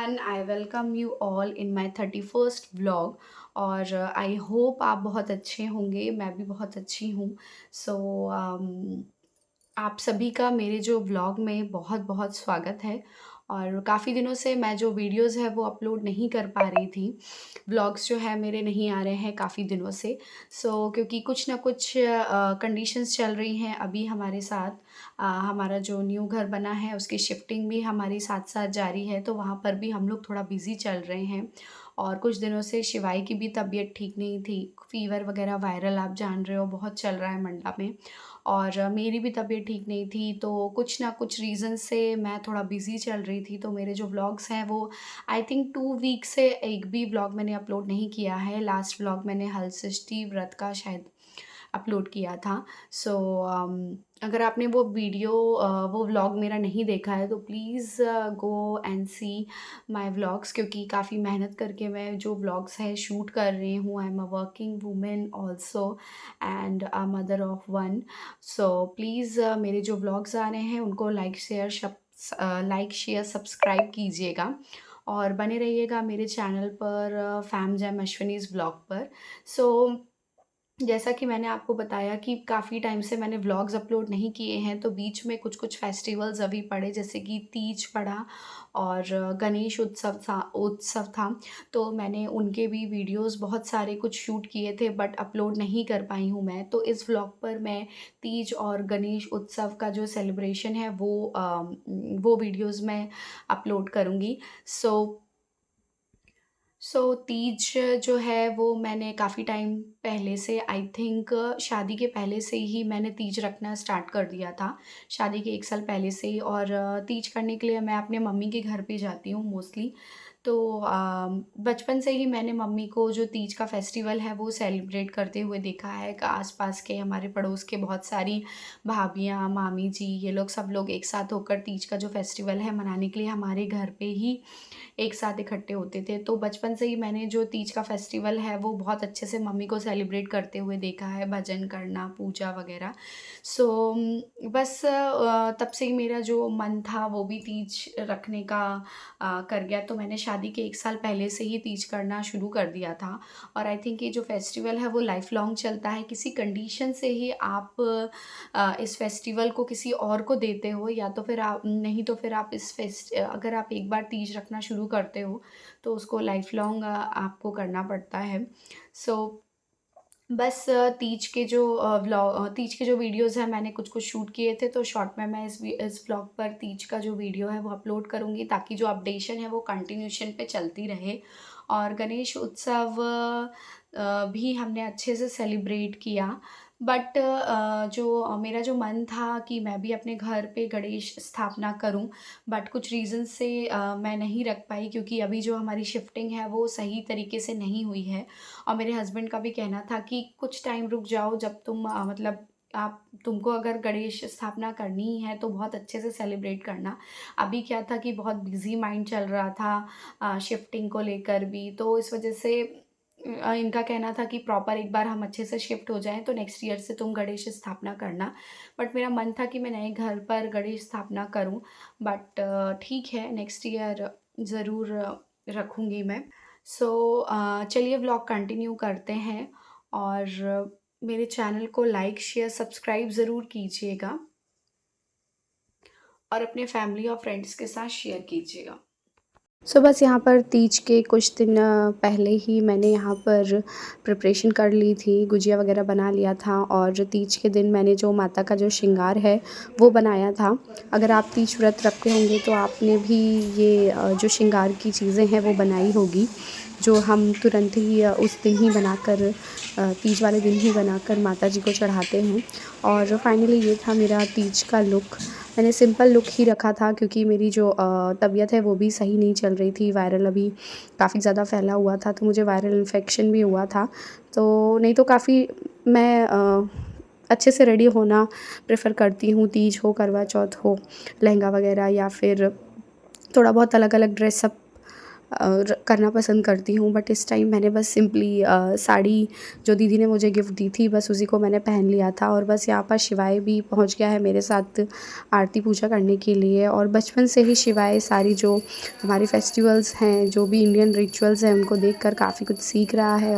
Everyone, I welcome you all in my 31st vlog. और I hope आप बहुत अच्छे होंगे। मैं भी बहुत अच्छी हूँ। सो आप सभी का मेरे जो व्लॉग में बहुत बहुत स्वागत है। और काफ़ी दिनों से मैं जो वीडियोस है वो अपलोड नहीं कर पा रही थी। व्लॉग्स जो है मेरे नहीं आ रहे हैं काफ़ी दिनों से। क्योंकि कुछ ना कुछ कंडीशंस चल रही हैं अभी हमारे साथ। हमारा जो न्यू घर बना है उसकी शिफ्टिंग भी हमारी साथ साथ जारी है, तो वहाँ पर भी हम लोग थोड़ा बिज़ी चल रहे हैं। और कुछ दिनों से शिवाई की भी तबीयत ठीक नहीं थी। फ़ीवर वगैरह वायरल आप जान रहे हो बहुत चल रहा है मंडला में। और मेरी भी तबीयत ठीक नहीं थी, तो कुछ ना कुछ रीज़न से मैं थोड़ा बिज़ी चल रही थी। तो मेरे जो व्लॉग्स हैं वो आई थिंक 2 वीक से एक भी व्लॉग मैंने अपलोड नहीं किया है। लास्ट व्लॉग मैंने हलषष्ठी व्रत का शायद अपलोड किया था। सो अगर आपने वो व्लॉग मेरा नहीं देखा है तो please go and see my vlogs, क्योंकि काफ़ी मेहनत करके मैं जो व्लॉग्स है शूट कर रही हूँ। I am a working women also and a mother of one. So please मेरे जो व्लॉग्स आ रहे हैं उनको लाइक शेयर सब्सक्राइब कीजिएगा और बने रहिएगा मेरे चैनल पर, फैम जैम अश्विनीज़ व्लॉग पर। सो जैसा कि मैंने आपको बताया कि काफ़ी टाइम से मैंने व्लॉग्स अपलोड नहीं किए हैं, तो बीच में कुछ-कुछ फेस्टिवल्स अभी पड़े, जैसे कि तीज पड़ा और गणेश उत्सव था। तो मैंने उनके भी वीडियोज़ बहुत सारे कुछ शूट किए थे, बट अपलोड नहीं कर पाई हूँ मैं। तो इस व्लॉग पर मैं तीज और गणेश उत्सव का जो सेलिब्रेशन है वो वीडियोज़ मैं अपलोड करूँगी। सो तीज जो है वो मैंने काफ़ी टाइम पहले से, आई थिंक शादी के पहले से ही मैंने तीज रखना स्टार्ट कर दिया था। शादी के 1 साल पहले से ही। और तीज करने के लिए मैं अपने मम्मी के घर पे जाती हूँ मोस्टली। तो बचपन से ही मैंने मम्मी को जो तीज का फेस्टिवल है वो सेलिब्रेट करते हुए देखा है। आस-पास के हमारे पड़ोस के बहुत सारी भाभियाँ, मामी जी, ये लोग सब लोग एक साथ होकर तीज का जो फेस्टिवल है मनाने के लिए हमारे घर पे ही एक साथ इकट्ठे होते थे। तो बचपन से ही मैंने जो तीज का फेस्टिवल है वो बहुत अच्छे से मम्मी को सेलिब्रेट करते हुए देखा है, भजन करना, पूजा वगैरह। बस तब से ही मेरा जो मन था वो भी तीज रखने का कर गया। तो मैंने शादी के 1 साल पहले से ही तीज करना शुरू कर दिया था। और आई थिंक ये जो फेस्टिवल है वो लाइफ़ लॉन्ग चलता है। किसी कंडीशन से ही आप इस फेस्टिवल को किसी और को देते हो, या तो फिर आप नहीं तो फिर आप अगर आप एक बार तीज रखना शुरू करते हो तो उसको लाइफ़ लॉन्ग आपको करना पड़ता है। सो बस तीज के जो वीडियोज़ हैं मैंने कुछ-कुछ शूट किए थे, तो शॉर्ट में मैं इस व्लॉग पर तीज का जो वीडियो है वो अपलोड करूँगी, ताकि जो अपडेशन है वो कंटिन्यूएशन पे चलती रहे। और गणेश उत्सव भी हमने अच्छे से सेलिब्रेट किया। बट मेरा जो मन था कि मैं भी अपने घर पे गणेश स्थापना करूँ, बट कुछ रीज़न से मैं नहीं रख पाई, क्योंकि अभी जो हमारी शिफ्टिंग है वो सही तरीके से नहीं हुई है। और मेरे हस्बैंड का भी कहना था कि कुछ टाइम रुक जाओ, जब मतलब आप तुमको अगर गणेश स्थापना करनी ही है तो बहुत अच्छे से सेलिब्रेट करना। अभी क्या था कि बहुत बिज़ी माइंड चल रहा था शिफ्टिंग को लेकर भी, तो इस वज़ह से इनका कहना था कि प्रॉपर एक बार हम अच्छे से शिफ्ट हो जाएँ तो नेक्स्ट ईयर से तुम गणेश स्थापना करना। बट मेरा मन था कि मैं नए घर पर गणेश स्थापना करूँ, बट ठीक है, नेक्स्ट ईयर ज़रूर रखूँगी मैं। चलिए व्लॉग कंटिन्यू करते हैं। और मेरे चैनल को लाइक, शेयर, सब्सक्राइब ज़रूर कीजिएगा और अपने फैमिली और फ्रेंड्स के साथ शेयर कीजिएगा। बस यहाँ पर तीज के कुछ दिन पहले ही मैंने यहाँ पर प्रिपरेशन कर ली थी, गुजिया वगैरह बना लिया था। और तीज के दिन मैंने जो माता का जो श्रृंगार है वो बनाया था। अगर आप तीज व्रत रखते होंगे तो आपने भी ये जो श्रृंगार की चीज़ें हैं वो बनाई होगी, जो हम तुरंत ही उस दिन ही बनाकर तीज वाले दिन ही बनाकर माता जी को चढ़ाते हैं। और फाइनली ये था मेरा तीज का लुक। मैंने सिंपल लुक ही रखा था, क्योंकि मेरी जो तबीयत है वो भी सही नहीं चल रही थी। वायरल अभी काफ़ी ज़्यादा फैला हुआ था, तो मुझे वायरल इन्फेक्शन भी हुआ था। तो नहीं तो काफ़ी मैं अच्छे से रेडी होना प्रेफ़र करती हूँ, तीज हो, करवा चौथ हो, लहंगा वगैरह या फिर थोड़ा बहुत अलग-अलग ड्रेसअप करना पसंद करती हूँ, बट इस टाइम मैंने बस सिंपली साड़ी जो दीदी ने मुझे गिफ्ट दी थी बस उसी को मैंने पहन लिया था। और बस यहाँ पर शिवाय भी पहुँच गया है मेरे साथ आरती पूजा करने के लिए। और बचपन से ही शिवाय सारी जो हमारे फेस्टिवल्स हैं, जो भी इंडियन रिचुअल्स हैं, उनको देखकर काफ़ी कुछ सीख रहा है।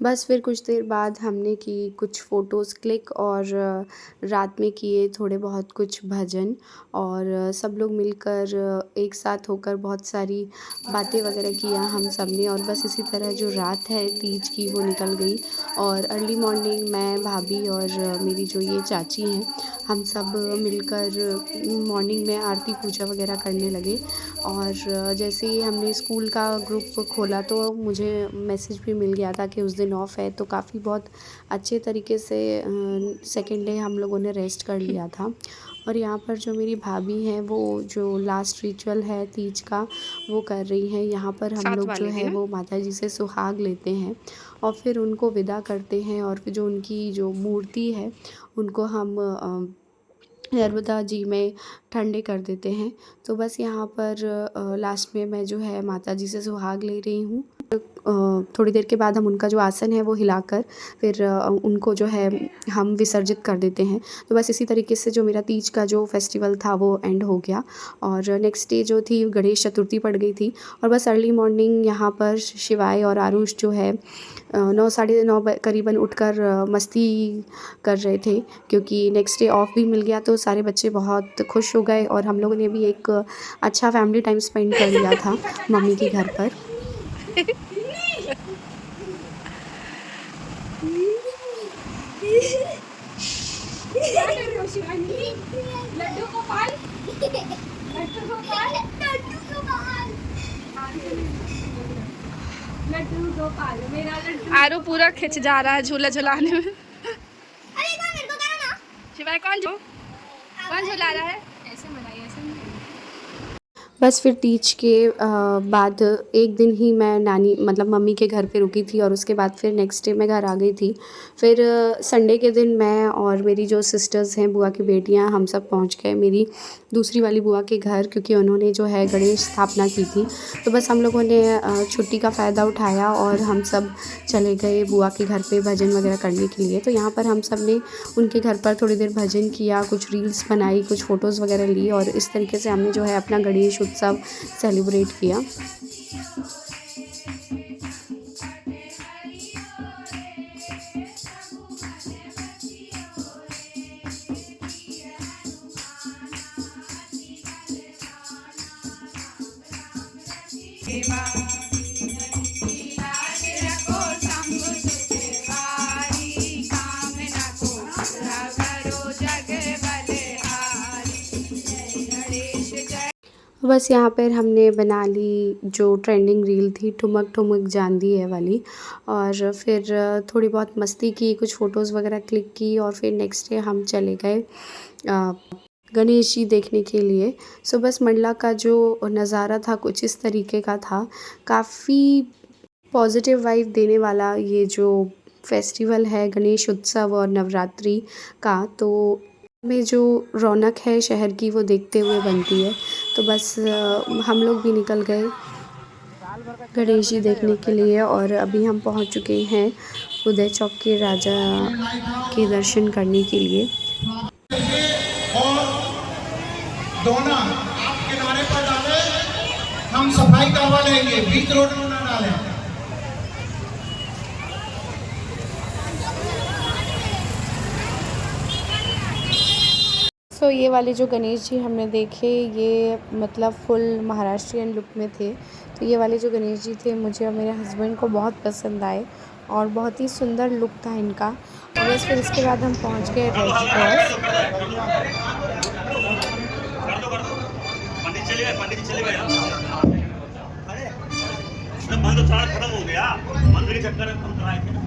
बस फिर कुछ देर बाद हमने की कुछ फ़ोटोज़ क्लिक और रात में किए थोड़े बहुत कुछ भजन और सब लोग मिलकर एक साथ होकर बहुत सारी बातें वगैरह किया हम सब ने। और बस इसी तरह जो रात है तीज की वो निकल गई। और अर्ली मॉर्निंग मैं, भाभी और मेरी जो ये चाची हैं, हम सब मिलकर मॉर्निंग में आरती पूजा वगैरह करने लगे। और जैसे ही हमने स्कूल का ग्रुप खोला तो मुझे मैसेज भी मिल गया था कि उस दिन ऑफ है, तो काफ़ी बहुत अच्छे तरीके से सेकेंड डे हम लोगों ने रेस्ट कर लिया था। और यहाँ पर जो मेरी भाभी हैं वो जो लास्ट रिचुअल है तीज का वो कर रही हैं। यहाँ पर हम लोग जो है वो माता जी से सुहाग लेते हैं और फिर उनको विदा करते हैं। और फिर जो उनकी जो मूर्ति है उनको हम नर्मदा जी में ठंडे कर देते हैं। तो बस यहाँ पर लास्ट में मैं जो है माता जी से सुहाग ले रही हूँ। थोड़ी देर के बाद हम उनका जो आसन है वो हिलाकर फिर उनको जो है हम विसर्जित कर देते हैं। तो बस इसी तरीके से जो मेरा तीज का जो फेस्टिवल था वो एंड हो गया। और नेक्स्ट डे जो थी गणेश चतुर्थी पड़ गई थी। और बस अर्ली मॉर्निंग यहाँ पर शिवाय और आरुष जो है 9 साढ़े 9 करीबन उठकर मस्ती कर रहे थे, क्योंकि नेक्स्ट डे ऑफ भी मिल गया। तो सारे बच्चे बहुत खुश हो गए और हम लोगों ने भी एक अच्छा फैमिली टाइम स्पेंड कर लिया था मम्मी के घर पर। लड्डू गोपाल, लड्डू गोपाल, लड्डू गोपाल मेरा लड्डू। आरू पूरा खिंच जा रहा है झूला झुलाने में। अरे कौन मेरे को करो ना। शिवाय कौन झुला रहा है? ऐसे मनाइए, ऐसे मनाइए। बस फिर तीज के बाद एक दिन ही मैं नानी मतलब मम्मी के घर पे रुकी थी और उसके बाद फिर नेक्स्ट डे मैं घर आ गई थी। फिर संडे के दिन मैं और मेरी जो सिस्टर्स हैं, बुआ की बेटियां, हम सब पहुंच गए मेरी दूसरी वाली बुआ के घर, क्योंकि उन्होंने जो है गणेश स्थापना की थी। तो बस हम लोगों ने छुट्टी का फ़ायदा उठाया और हम सब चले गए बुआ के घर पे भजन वगैरह करने के लिए। तो यहाँ पर हम सब ने उनके घर पर थोड़ी देर भजन किया, कुछ रील्स बनाई, कुछ फ़ोटोज़ वगैरह ली और इस तरीके से हमने जो है अपना गणेश उत्सव सेलिब्रेट किया। बस यहाँ पर हमने बना ली जो ट्रेंडिंग रील थी, ठुमक ठुमक जांदी है वाली। और फिर थोड़ी बहुत मस्ती की, कुछ फ़ोटोज़ वगैरह क्लिक की और फिर नेक्स्ट डे हम चले गए गणेश जी देखने के लिए। सो बस मंडला का जो नज़ारा था कुछ इस तरीके का था। काफ़ी पॉजिटिव वाइब देने वाला ये जो फेस्टिवल है गणेश उत्सव और नवरात्रि का, तो में जो रौनक है शहर की वो देखते हुए बनती है। तो बस हम लोग भी निकल गए गणेश जी देखने के लिए और अभी हम पहुंच चुके हैं उदय चौक के राजा के दर्शन करने के लिए। और दोना आप किनारे पर डालें, हम सफाई करवा लेंगे, बीच रोड में ना डालें। सो ये वाले जो गणेश जी हमने देखे ये मतलब फुल महाराष्ट्रियन लुक में थे। तो ये वाले जो गणेश जी थे मुझे और मेरे हस्बैंड को बहुत पसंद आए और बहुत ही सुंदर लुक था इनका। और बस फिर इसके बाद हम पहुंच गए रेड क्रॉस। पंडित चले गए बंद तो सारा खत्म हो गया, मंदिर के चक्कर में हम कराए थे।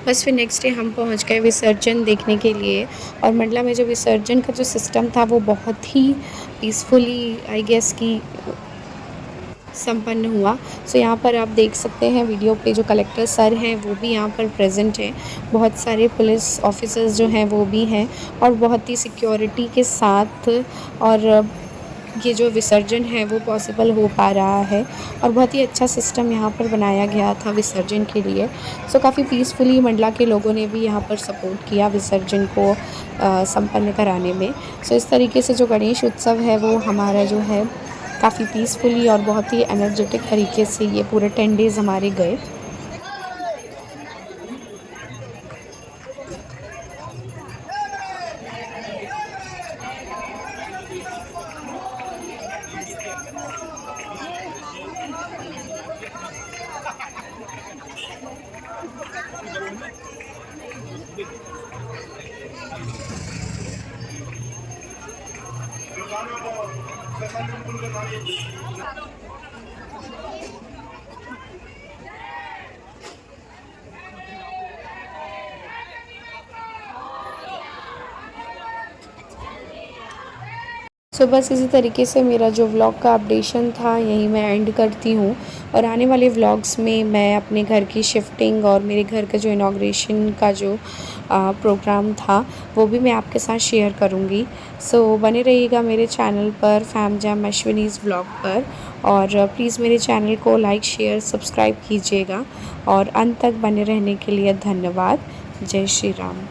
बस फिर नेक्स्ट डे हम पहुंच गए विसर्जन देखने के लिए। और मंडला में जो विसर्जन का जो सिस्टम था वो बहुत ही पीसफुली आई गेस कि संपन्न हुआ। सो यहाँ पर आप देख सकते हैं वीडियो पे जो कलेक्टर सर हैं वो भी यहाँ पर प्रेजेंट हैं। बहुत सारे पुलिस ऑफिसर्स जो हैं वो भी हैं और बहुत ही सिक्योरिटी के साथ और ये जो विसर्जन है वो पॉसिबल हो पा रहा है। और बहुत ही अच्छा सिस्टम यहाँ पर बनाया गया था विसर्जन के लिए। सो काफ़ी पीसफुली मंडला के लोगों ने भी यहाँ पर सपोर्ट किया विसर्जन को संपन्न कराने में। सो इस तरीके से जो गणेश उत्सव है वो हमारा जो है काफ़ी पीसफुली और बहुत ही एनर्जेटिक तरीके से ये पूरे 10 डेज़ हमारे गए। सो बस इसी तरीके से मेरा जो व्लॉग का अपडेशन था यहीं मैं एंड करती हूँ। और आने वाले व्लॉग्स में मैं अपने घर की शिफ्टिंग और मेरे घर का जो इनॉग्रेशन का जो प्रोग्राम था वो भी मैं आपके साथ शेयर करूँगी। सो बने रहिएगा मेरे चैनल पर फैम जैम अश्विनीज़ व्लॉग पर। और प्लीज़ मेरे चैनल को लाइक शेयर सब्सक्राइब कीजिएगा। और अंत तक बने रहने के लिए धन्यवाद। जय श्री राम।